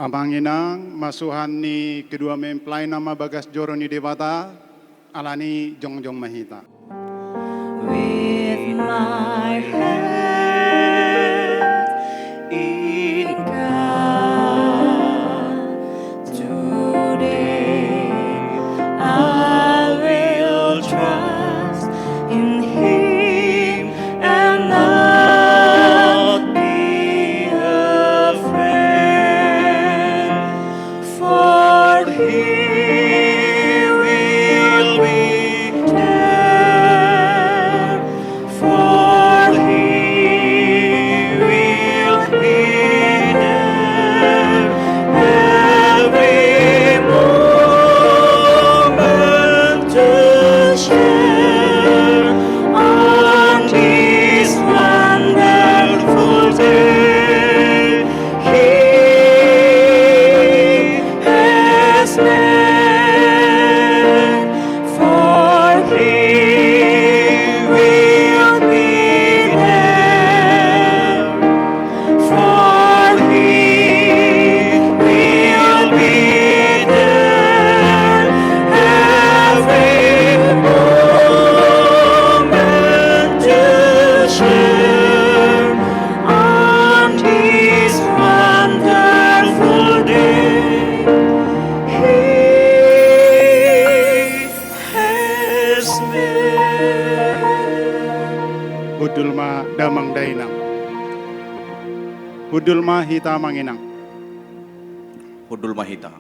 Amanginang masuhan ni kedua mempelai nama Bagas Joro ni Dewata, alani Jongjong Mahita. With my hand in God, today I will trust in Him and not be afraid, for He will be there, for He will be there every moment to share on this wonderful day He has made, for He will be there, for He will be there every moment to share on this wonderful day He has made. Hudulma damang dainang. Hudulma hita manginang. Hudul Mahita.